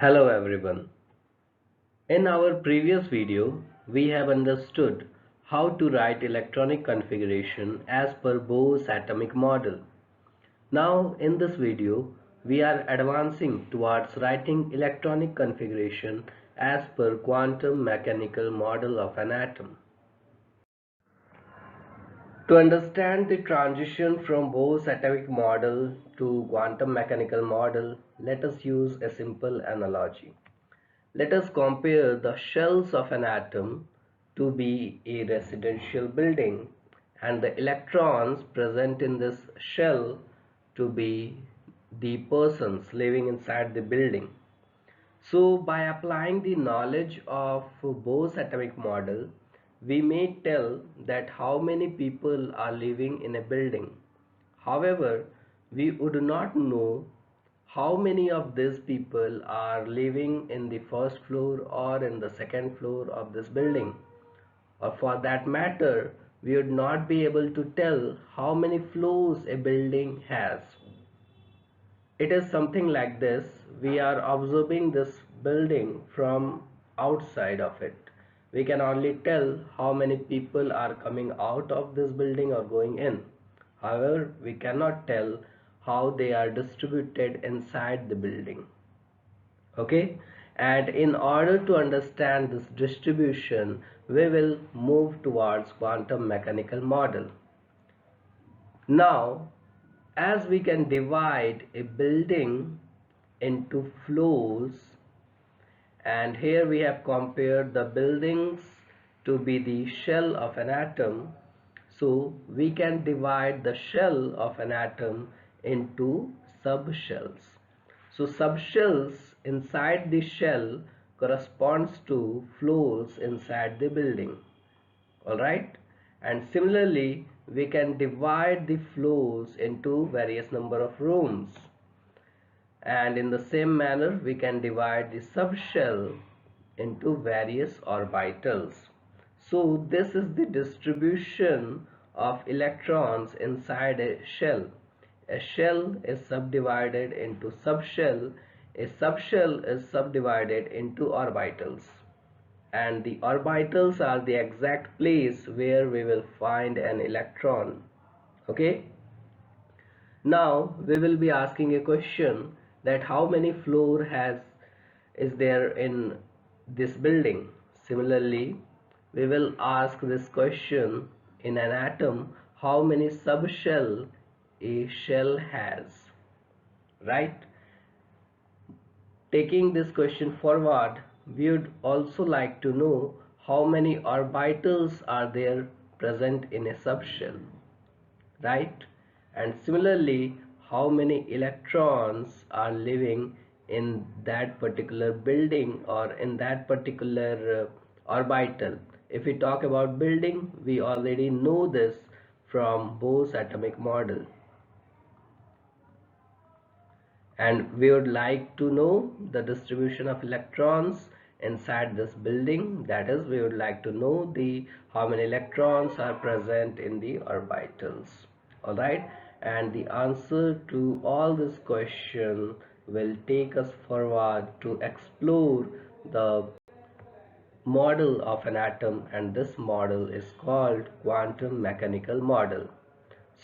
Hello everyone. In our previous video, we have understood how to write electronic configuration as per Bohr's atomic model. Now in this video, we are advancing towards writing electronic configuration as per quantum mechanical model of an atom. To understand the transition from Bohr's atomic model to quantum mechanical model, let us use a simple analogy. Let us compare the shells of an atom to be a residential building and the electrons present in this shell to be the persons living inside the building. So by applying the knowledge of Bohr's atomic model, we may tell that how many people are living in a building. However, we would not know how many of these people are living in the first floor or in the second floor of this building. Or for that matter, we would not be able to tell how many floors a building has. It is something like this. We are observing this building from outside of it. We can only tell how many people are coming out of this building or going in. However, we cannot tell how they are distributed inside the building. Okay, and in order to understand this distribution, we will move towards quantum mechanical model. Now, as we can divide a building into floors, and here we have compared the buildings to be the shell of an atom, so we can divide the shell of an atom into subshells. So subshells inside the shell corresponds to floors inside the building. Alright, and similarly we can divide the floors into various number of rooms, and in the same manner we can divide the subshell into various orbitals. So this is the distribution of electrons inside a shell. A shell is subdivided into subshell, a subshell is subdivided into orbitals, and the orbitals are the exact place where we will find an electron. Okay, now we will be asking a question that how many floor is there in this building. Similarly, we will ask this question in an atom, how many subshell a shell has, right? Taking this question forward, we would also like to know how many orbitals are there present in a subshell, right? And similarly, how many electrons are living in that particular building or in that particular orbital. If we talk about building, we already know this from Bohr's atomic model. And we would like to know the distribution of electrons inside this building. That is, we would like to know the how many electrons are present in the orbitals. All right, and the answer to all this question will take us forward to explore the model of an atom, and this model is called quantum mechanical model.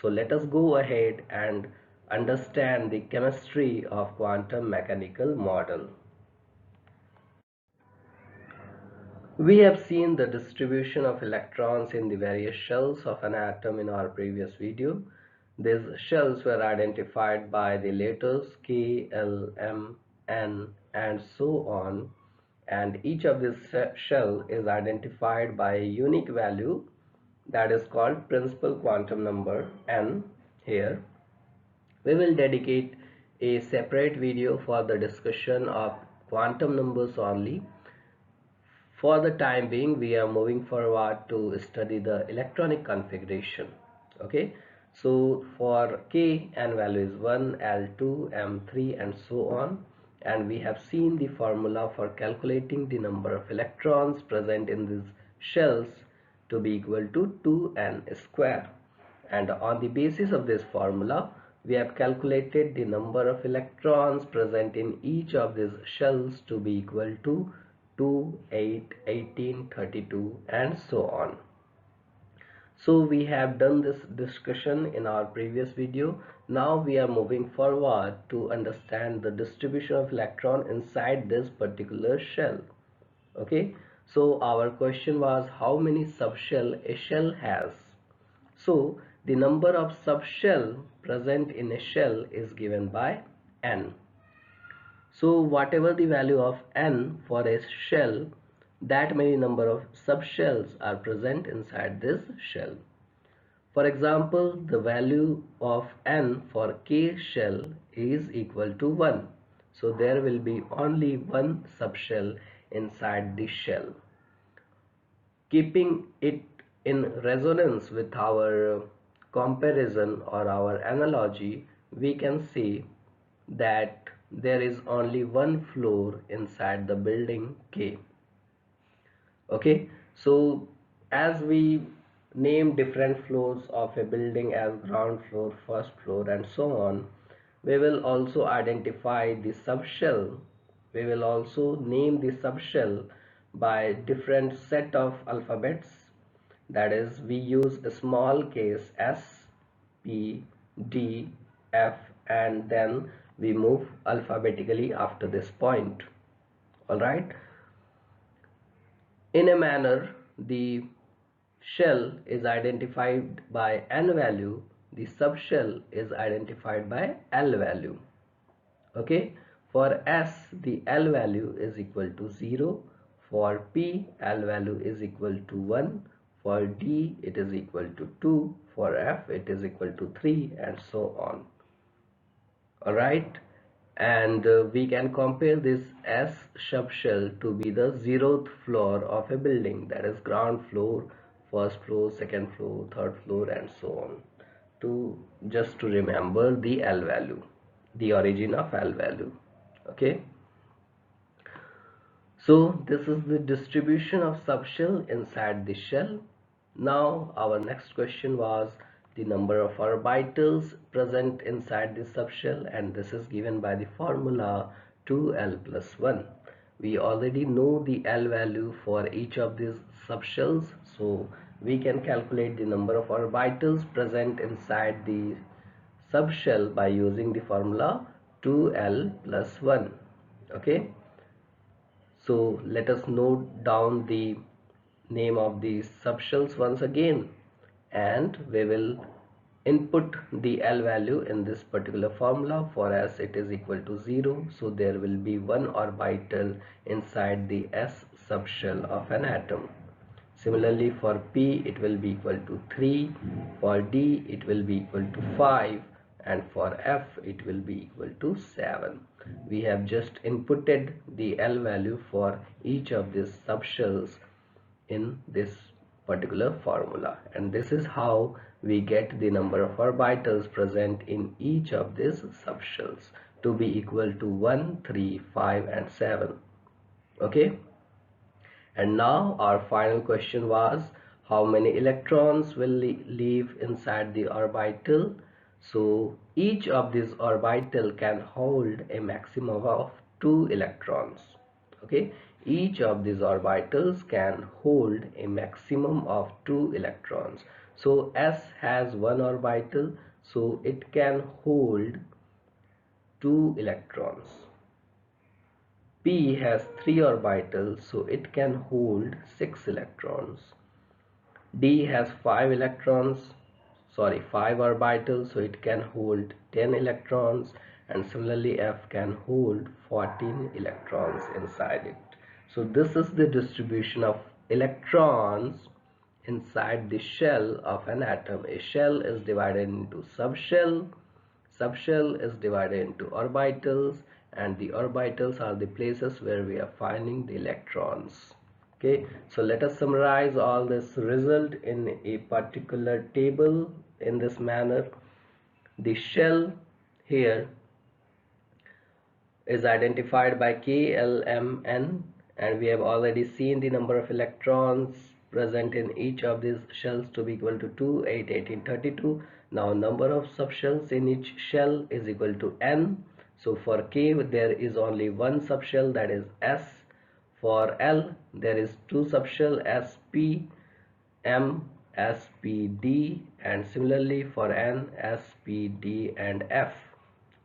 So let us go ahead and understand the chemistry of quantum mechanical model. We have seen the distribution of electrons in the various shells of an atom in our previous video. These shells were identified by the letters K, L, M, N, and so on, and each of this shell is identified by a unique value that is called principal quantum number N. Here we will dedicate a separate video for the discussion of quantum numbers only. For the time being, we are moving forward to study the electronic configuration. Okay, so for K, N value is 1, L2, M3, and so on. And we have seen the formula for calculating the number of electrons present in these shells to be equal to 2n square. And on the basis of this formula, we have calculated the number of electrons present in each of these shells to be equal to 2, 8, 18, 32 and so on. So we have done this discussion in our previous video. Now we are moving forward to understand the distribution of electron inside this particular shell. Okay, so our question was how many subshell a shell has. So the number of subshell present in a shell is given by n. So whatever the value of n for a shell, that many number of subshells are present inside this shell. For example, the value of n for k shell is equal to 1. So there will be only one subshell inside the shell. Keeping it in resonance with our comparison or our analogy, we can see that there is only one floor inside the building K. Okay, so as we name different floors of a building as ground floor, first floor and so on, we will also identify the subshell. We will also name the subshell by different set of alphabets. That is, we use a small case S, P, D, F and then we move alphabetically after this point. Alright. In a manner, the shell is identified by n value, the subshell is identified by L value. Okay, for S the L value is equal to 0, for P L value is equal to 1, for D it is equal to 2, for F it is equal to 3 and so on. Alright, and we can compare this S subshell to be the 0th floor of a building, that is ground floor, first floor, second floor, third floor and so on, to just to remember the L value, the origin of L value. Okay, so this is the distribution of subshell inside the shell. Now our next question was the number of orbitals present inside the subshell, and this is given by the formula 2L plus 1. We already know the L value for each of these subshells, so we can calculate the number of orbitals present inside the subshell by using the formula 2L plus 1. Okay, so let us note down the name of these subshells once again, and we will input the L value in this particular formula. For S it is equal to 0, so there will be one orbital inside the S subshell of an atom. Similarly, for P it will be equal to 3, for D it will be equal to 5 and for F it will be equal to 7. We have just inputted the L value for each of these subshells in this particular formula, and this is how we get the number of orbitals present in each of these subshells to be equal to 1, 3, 5 and 7. Okay, and now our final question was how many electrons will leave inside the orbital. So each of these orbital can hold a maximum of 2 electrons. Okay, each of these orbitals can hold a maximum of 2 electrons. So S has one orbital, so it can hold 2 electrons. P has 3 orbitals, so it can hold 6 electrons. D has 5 orbitals, so it can hold 10 electrons, and similarly F can hold 14 electrons inside it. So this is the distribution of electrons inside the shell of an atom. A shell is divided into subshell, subshell is divided into orbitals, and the orbitals are the places where we are finding the electrons. Okay, so let us summarize all this result in a particular table in this manner. The shell here is identified by K, L, M, N, and we have already seen the number of electrons present in each of these shells to be equal to 2, 8, 18, 32. Now number of subshells in each shell is equal to n. So for K there is only one subshell, that is S. For L there is two subshell, SP, M, SP, D, and similarly for N, SP, D, and F.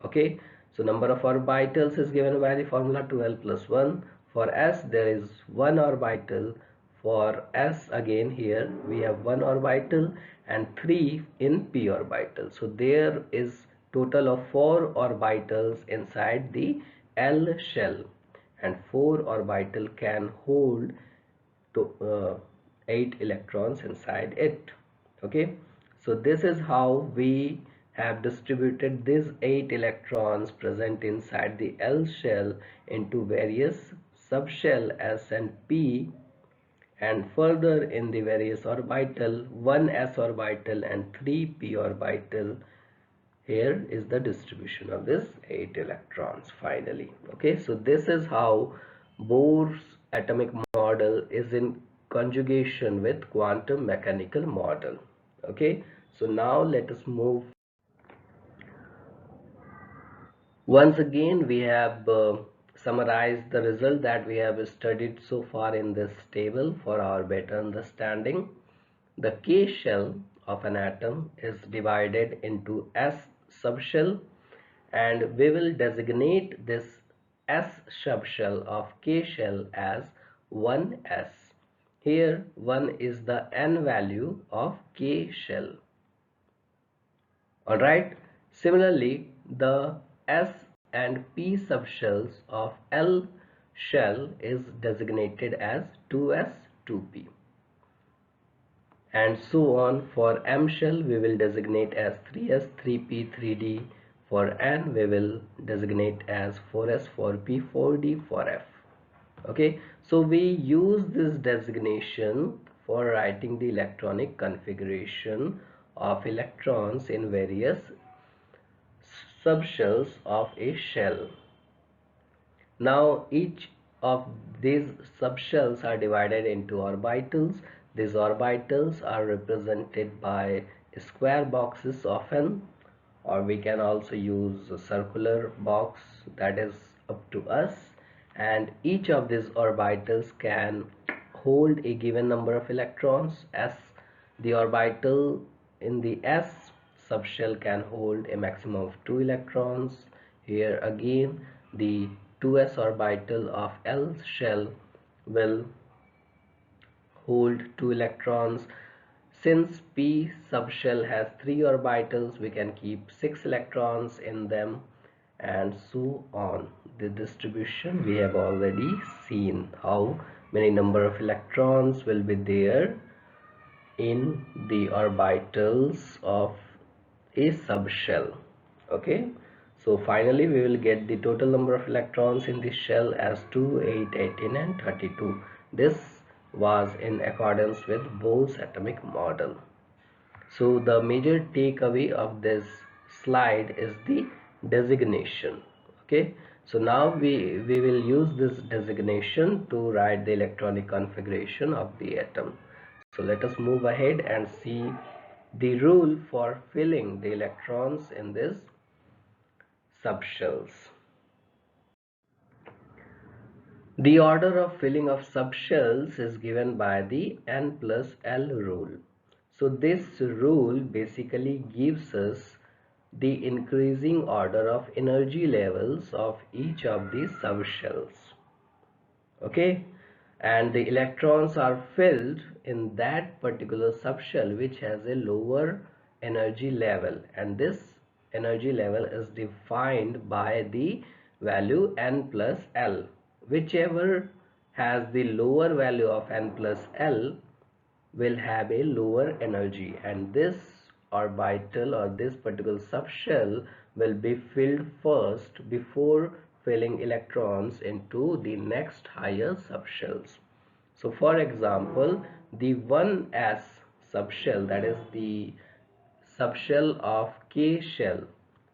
Okay, so number of orbitals is given by the formula 2l plus 1. For S there is one orbital. For S again here we have one orbital and 3 in p orbital. So there is total of 4 orbitals inside the L shell, and 4 orbital can hold to 8 electrons inside it. Okay, so this is how we have distributed these 8 electrons present inside the L shell into various subshell S and P, and further in the various orbital, 1 s orbital and 3 p orbital. Here is the distribution of this 8 electrons finally. Okay, so this is how Bohr's atomic model is in conjugation with quantum mechanical model. Okay, so now let us move. Once again we have summarized the result that we have studied so far in this table for our better understanding. The K shell of an atom is divided into S subshell, and we will designate this S subshell of K shell as 1s. Here 1 is the n value of K shell. Alright, similarly the S and P subshells of L shell is designated as 2s, 2p. And so on. For M shell we will designate as 3s, 3p, 3d. For N we will designate as 4s, 4p, 4d, 4f. Okay, so we use this designation for writing the electronic configuration of electrons in various subshells of a shell. Now each of these subshells are divided into orbitals. These orbitals are represented by square boxes often, or we can also use a circular box, that is up to us. And each of these orbitals can hold a given number of electrons. As the orbital in the S subshell can hold a maximum of 2 electrons. Here again the 2s orbital of L shell will hold 2 electrons. Since P subshell has 3 orbitals, we can keep 6 electrons in them, and so on. The distribution we have already seen how many number of electrons will be there in the orbitals of a subshell. Okay, so finally we will get the total number of electrons in the shell as 2, 8, 18 and 32. This was in accordance with Bohr's atomic model. So the major takeaway of this slide is the designation. Okay, so now we will use this designation to write the electronic configuration of the atom. So let us move ahead and see the rule for filling the electrons in this subshells. The order of filling of subshells is given by the n plus L rule. So this rule basically gives us the increasing order of energy levels of each of these subshells. Okay, and the electrons are filled in that particular subshell which has a lower energy level, and this energy level is defined by the value n plus L. Whichever has the lower value of n plus L will have a lower energy, and this orbital or this particular subshell will be filled first before filling electrons into the next higher subshells. So for example, the 1s subshell, that is the subshell of K shell,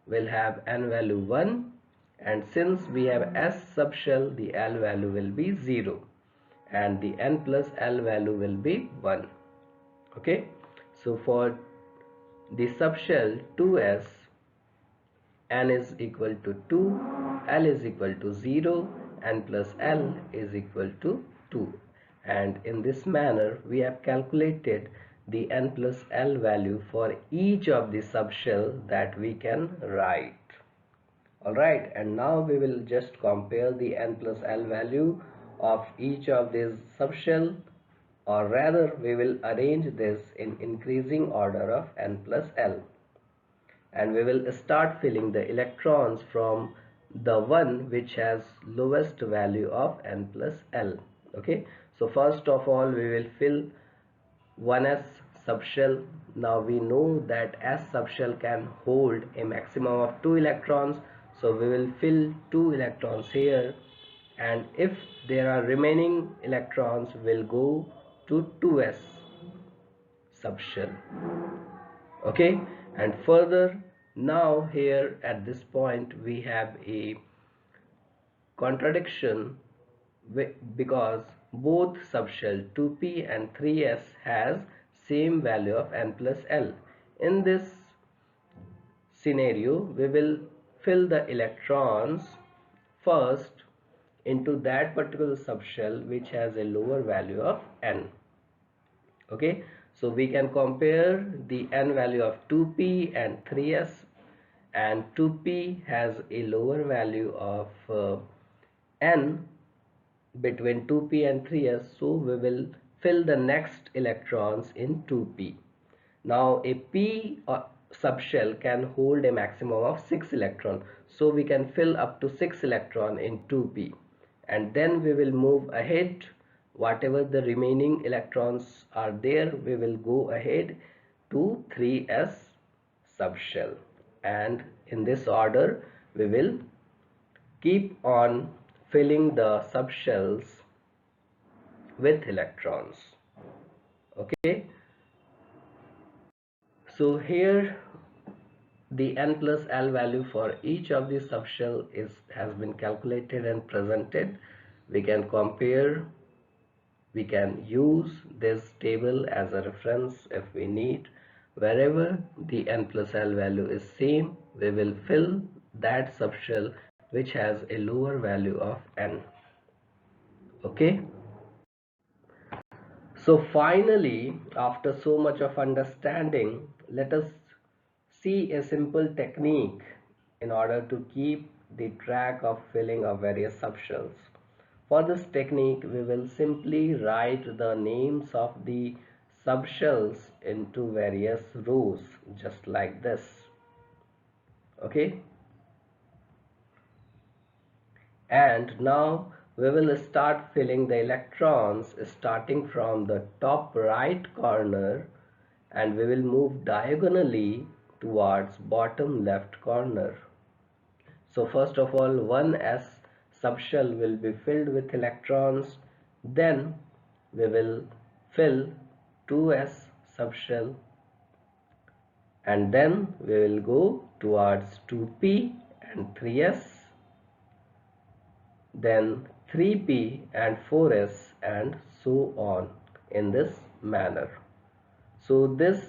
will have n value 1, and since we have S subshell, the L value will be 0 and the n plus L value will be 1. Okay, so for the subshell 2s, n is equal to 2, l is equal to 0, n plus l is equal to 2. And in this manner we have calculated the n plus l value for each of the subshell that we can write. Alright, and now we will just compare the n plus l value of each of these subshell, or rather we will arrange this in increasing order of n plus l. And we will start filling the electrons from the one which has lowest value of n plus l. Okay, so first of all we will fill 1s subshell. Now we know that s subshell can hold a maximum of 2 electrons, so we will fill 2 electrons here, and if there are remaining electrons will go to 2s subshell. Okay, and further, now here at this point we have a contradiction because both subshell 2p and 3s has same value of n plus l. In this scenario we will fill the electrons first into that particular subshell which has a lower value of n. Okay, so we can compare the n value of 2p and 3s, and 2p has a lower value of n between 2p and 3s, so we will fill the next electrons in 2p. Now a p subshell can hold a maximum of 6 electron, so we can fill up to 6 electron in 2p, and then we will move ahead. Whatever the remaining electrons are there, we will go ahead to 3s subshell, and in this order we will keep on filling the subshells with electrons. Okay, so here the n plus l value for each of the subshell has been calculated and presented. We can compare, we can use this table as a reference if we need. Wherever the n plus l value is same, we will fill that subshell which has a lower value of n. Okay, so finally, after so much of understanding, let us see a simple technique in order to keep the track of filling of various subshells. For this technique, we will simply write the names of the subshells into various rows, just like this. Okay, and now we will start filling the electrons starting from the top right corner, and we will move diagonally towards bottom left corner. So first of all, 1s subshell will be filled with electrons, then we will fill 2s subshell, and then we will go towards 2p and 3s, then 3p and 4s, and so on in this manner. So this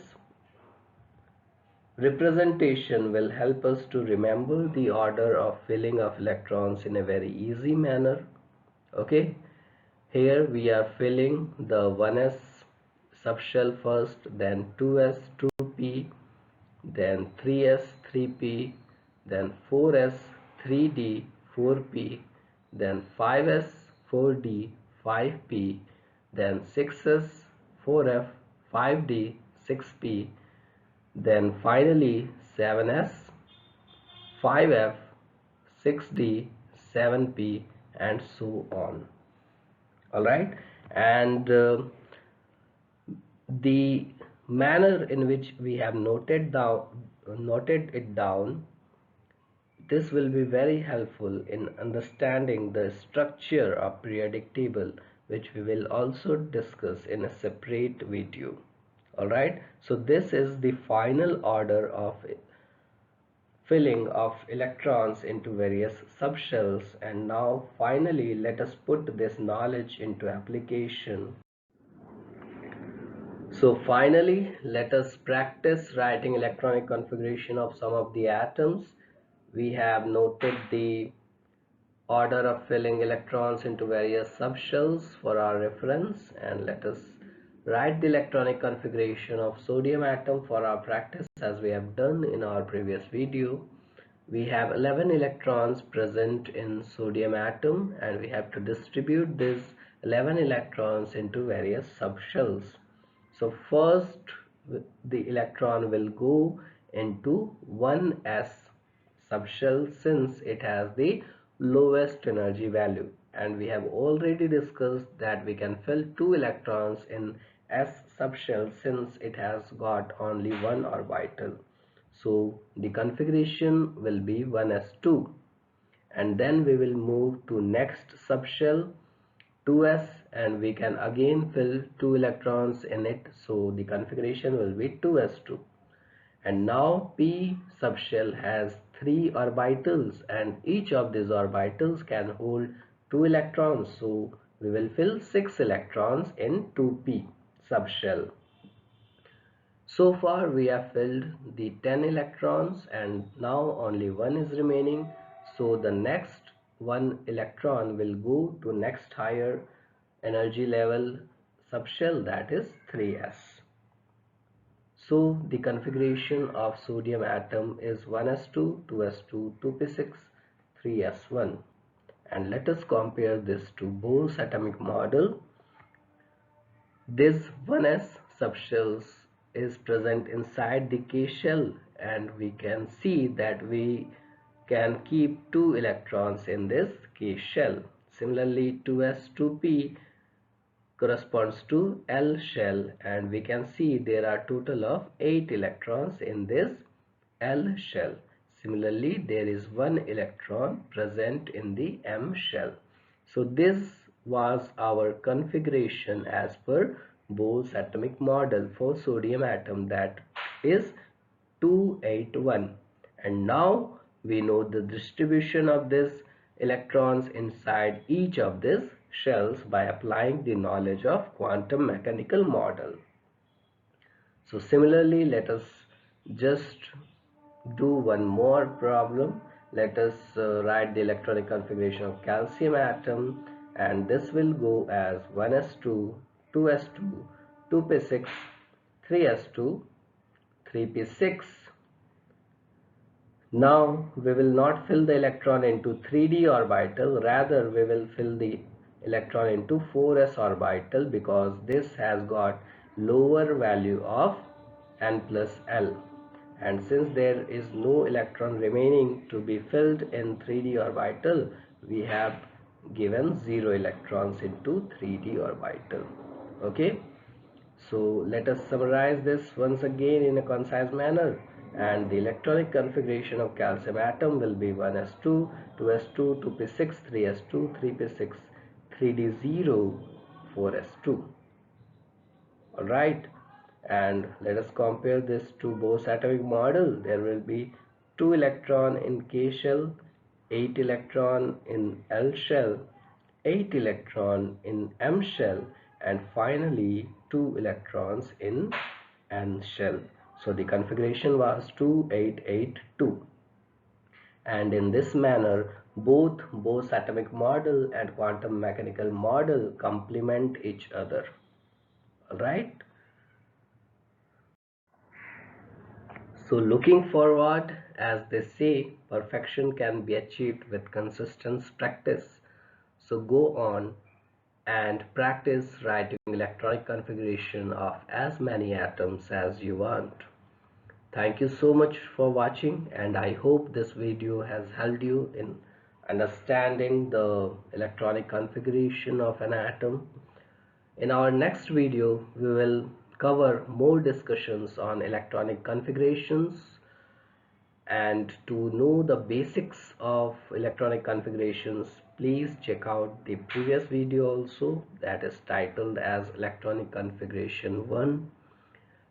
representation will help us to remember the order of filling of electrons in a very easy manner. Okay, here we are filling the 1s subshell first, then 2s 2p, then 3s 3p, then 4s 3d 4p, then 5s 4d 5p, then 6s 4f 5d 6p, then finally 7s 5f 6d 7p, and so on. Alright, and the manner in which we have noted it down, this will be very helpful in understanding the structure of periodic table, which we will also discuss in a separate video. Alright, so this is the final order of filling of electrons into various subshells, and now finally let us put this knowledge into application. So finally, let us practice writing electronic configuration of some of the atoms. We have noted the order of filling electrons into various subshells for our reference, and let us write the electronic configuration of sodium atom for our practice as we have done in our previous video. We have 11 electrons present in sodium atom, and we have to distribute these 11 electrons into various subshells. So first the electron will go into 1s subshell since it has the lowest energy value, and we have already discussed that we can fill 2 electrons in s subshell since it has got only one orbital. So the configuration will be 1s2, and then we will move to next subshell 2s, and we can again fill 2 electrons in it, so the configuration will be 2s2. And now p subshell has 3 orbitals, and each of these orbitals can hold 2 electrons, so we will fill 6 electrons in 2p subshell. So far we have filled the 10 electrons, and now only one is remaining, so the next one electron will go to next higher energy level subshell, that is 3s. So the configuration of sodium atom is 1s2, 2s2, 2p6, 3s1. And let us compare this to Bohr's atomic model. This 1s subshells is present inside the K shell, and we can see that we can keep 2 electrons in this K shell. Similarly, 2s, 2p corresponds to L shell, and we can see there are total of 8 electrons in this L shell. Similarly, there is 1 electron present in the M shell. So this was our configuration as per Bohr's atomic model for sodium atom, that is 281. And now we know the distribution of these electrons inside each of these shells by applying the knowledge of quantum mechanical model. So similarly, let us just do one more problem. Let us write the electronic configuration of calcium atom, and this will go as 1s2, 2s2, 2p6, 3s2, 3p6. Now we will not fill the electron into 3d orbital, rather we will fill the electron into 4s orbital, because this has got lower value of n plus L, and since there is no electron remaining to be filled in 3d orbital, we have given 0 electrons into 3d orbital. Okay, so let us summarize this once again in a concise manner, and the electronic configuration of calcium atom will be 1s2, 2s2, 2p6, 3s2, 3p6, 3d0, 4s2. Alright, and let us compare this to Bohr's atomic model. There will be 2 electron in K shell, 8 electron in L shell, 8 electron in M shell, and finally 2 electrons in N shell. So the configuration was 2882. And in this manner, both Bohr's atomic model and quantum mechanical model complement each other. Alright. So looking forward, as they say, perfection can be achieved with consistent practice. So go on and practice writing electronic configuration of as many atoms as you want. Thank you so much for watching, and I hope this video has helped you in understanding the electronic configuration of an atom. In our next video, we will cover more discussions on electronic configurations, and to know the basics of electronic configurations, please check out the previous video also, that is titled as electronic configuration 1.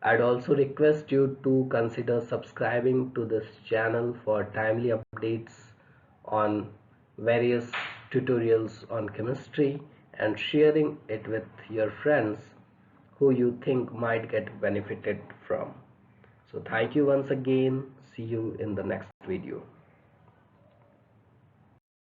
I'd also request you to consider subscribing to this channel for timely updates on various tutorials on chemistry, and sharing it with your friends who you think might get benefited from. So thank you once again. See you in the next video.